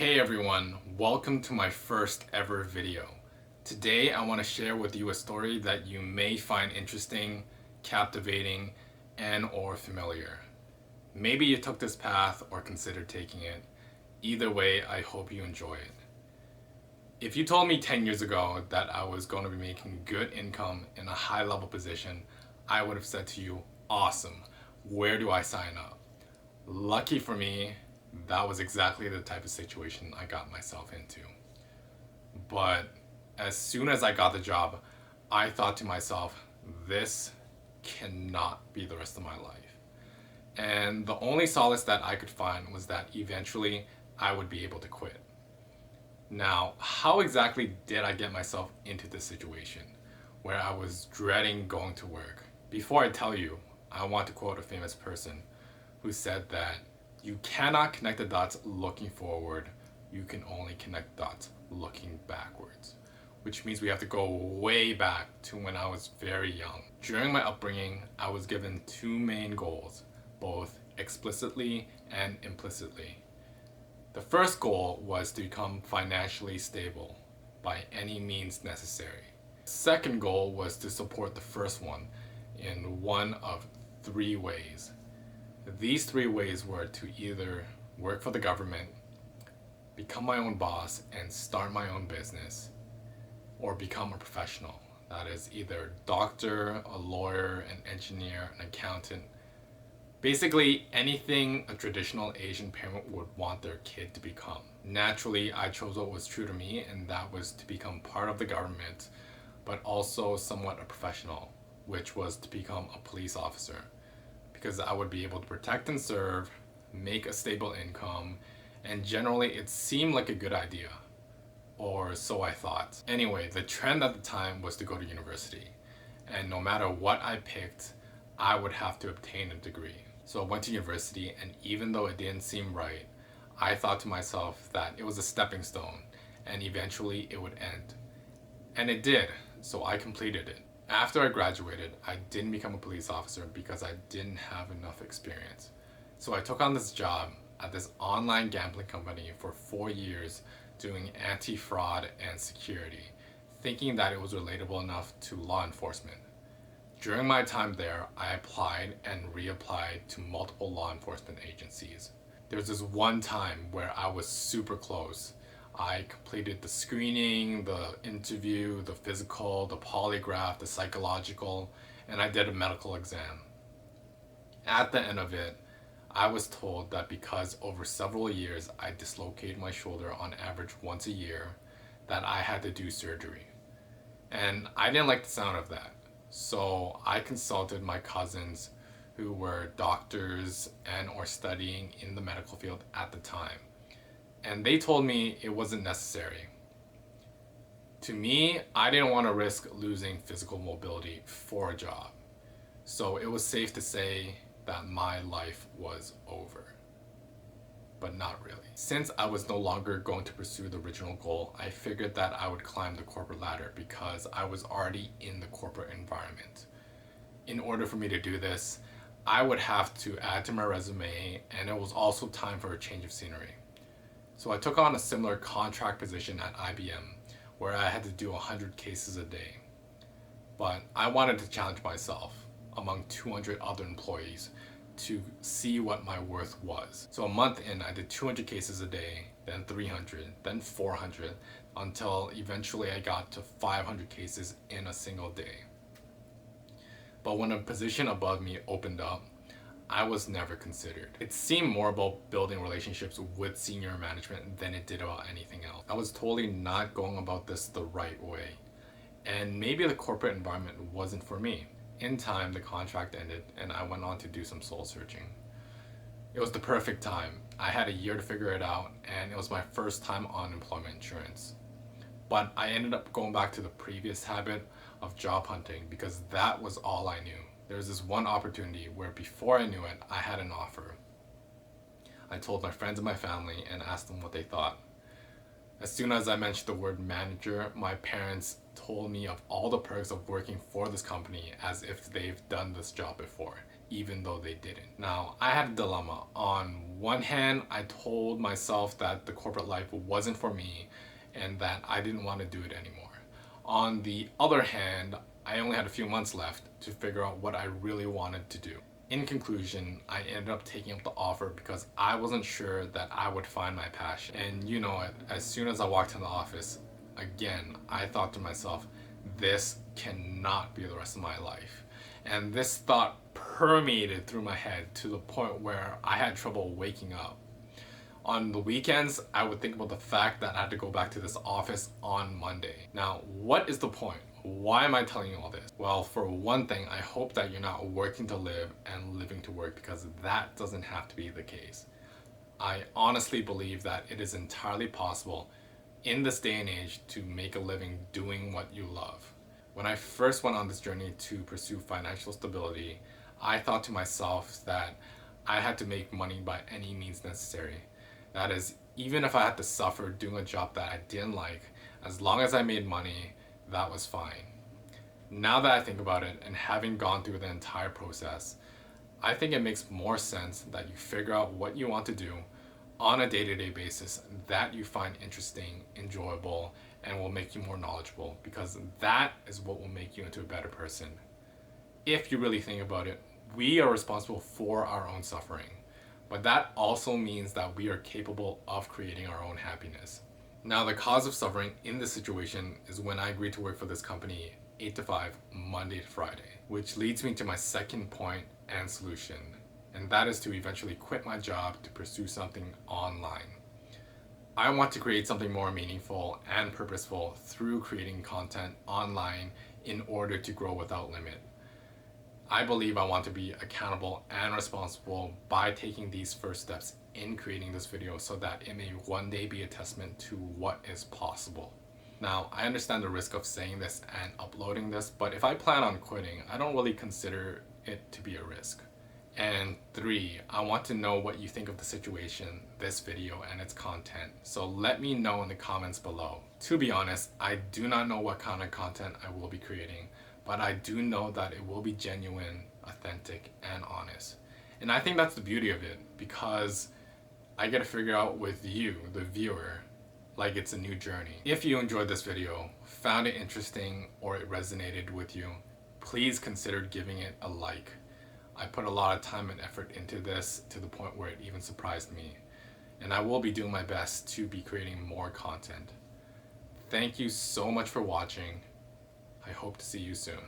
Hey everyone, welcome to my first ever video. Today I want to share with you a story that you may find interesting, captivating, and or familiar. Maybe you took this path or considered taking it. Either way, I hope you enjoy it. If you told me 10 years ago that I was going to be making good income in a high level position, I would have said to you, awesome, where do I sign up? Lucky for me, that was exactly the type of situation I got myself into. But as soon as I got the job, I thought to myself, this cannot be the rest of my life. And the only solace that I could find was that eventually I would be able to quit. Now, how exactly did I get myself into this situation where I was dreading going to work? Before I tell you, I want to quote a famous person who said that you cannot connect the dots looking forward, you can only connect dots looking backwards. Which means we have to go way back to when I was very young. During my upbringing, I was given two main goals, both explicitly and implicitly. The first goal was to become financially stable by any means necessary. The second goal was to support the first one in one of three ways. These three ways were to either work for the government, become my own boss and start my own business, or become a professional. That is either a doctor, a lawyer, an engineer, an accountant. Basically anything a traditional Asian parent would want their kid to become. Naturally, I chose what was true to me, and that was to become part of the government, but also somewhat a professional, which was to become a police officer. Because I would be able to protect and serve, make a stable income, and generally it seemed like a good idea. Or so I thought. Anyway, the trend at the time was to go to university. And no matter what I picked, I would have to obtain a degree. So I went to university, and even though it didn't seem right, I thought to myself that it was a stepping stone and eventually it would end. And it did, so I completed it. After I graduated, I didn't become a police officer because I didn't have enough experience. So I took on this job at this online gambling company for 4 years doing anti-fraud and security, thinking that it was relatable enough to law enforcement. During my time there, I applied and reapplied to multiple law enforcement agencies. There was this one time where I was super close. I completed the screening, the interview, the physical, the polygraph, the psychological, and I did a medical exam. At the end of it, I was told that because over several years I dislocated my shoulder on average once a year, that I had to do surgery. And I didn't like the sound of that. So I consulted my cousins who were doctors and or studying in the medical field at the time. And they told me it wasn't necessary. To me, I didn't want to risk losing physical mobility for a job. So it was safe to say that my life was over. But not really. Since I was no longer going to pursue the original goal, I figured that I would climb the corporate ladder because I was already in the corporate environment. In order for me to do this, I would have to add to my resume, and it was also time for a change of scenery. So I took on a similar contract position at IBM where I had to do 100 cases a day. But I wanted to challenge myself among 200 other employees to see what my worth was. So a month in, I did 200 cases a day, then 300, then 400, until eventually I got to 500 cases in a single day. But when a position above me opened up, I was never considered. It seemed more about building relationships with senior management than it did about anything else. I was totally not going about this the right way. And maybe the corporate environment wasn't for me. In time, the contract ended and I went on to do some soul searching. It was the perfect time. I had a year to figure it out, and it was my first time on employment insurance. But I ended up going back to the previous habit of job hunting because that was all I knew. There was this one opportunity where before I knew it, I had an offer. I told my friends and my family and asked them what they thought. As soon as I mentioned the word manager, my parents told me of all the perks of working for this company as if they've done this job before. even though they didn't. Now, I had a dilemma. On one hand, I told myself that the corporate life wasn't for me and that I didn't want to do it anymore. On the other hand, I only had a few months left to figure out what I really wanted to do. In conclusion, I ended up taking up the offer because I wasn't sure that I would find my passion. And you know it, as soon as I walked in the office, again, I thought to myself, this cannot be the rest of my life. And this thought permeated through my head to the point where I had trouble waking up. On the weekends, I would think about the fact that I had to go back to this office on Monday. Now, what is the point? Why am I telling you all this? Well, for one thing, I hope that you're not working to live and living to work, because that doesn't have to be the case. I honestly believe that it is entirely possible in this day and age to make a living doing what you love. When I first went on this journey to pursue financial stability, I thought to myself that I had to make money by any means necessary. That is, even if I had to suffer doing a job that I didn't like, as long as I made money, that was fine. Now that I think about it, and having gone through the entire process, I think it makes more sense that you figure out what you want to do on a day-to-day basis that you find interesting, enjoyable, and will make you more knowledgeable, because that is what will make you into a better person. If you really think about it, we are responsible for our own suffering, but that also means that we are capable of creating our own happiness. Now, the cause of suffering in this situation is when I agreed to work for this company 8 to 5, Monday to Friday, which leads me to my second point and solution, and that is to eventually quit my job to pursue something online. I want to create something more meaningful and purposeful through creating content online in order to grow without limit. I believe I want to be accountable and responsible by taking these first steps in creating this video so that it may one day be a testament to what is possible. Now, I understand the risk of saying this and uploading this, but if I plan on quitting, I don't really consider it to be a risk. And 3, I want to know what you think of the situation, this video, and its content. So let me know in the comments below. To be honest, I do not know what kind of content I will be creating, but I do know that it will be genuine, authentic, and honest. And I think that's the beauty of it, because I get to figure out with you, the viewer, like it's a new journey. If you enjoyed this video, found it interesting, or it resonated with you, please consider giving it a like. I put a lot of time and effort into this to the point where it even surprised me. And I will be doing my best to be creating more content. Thank you so much for watching. I hope to see you soon.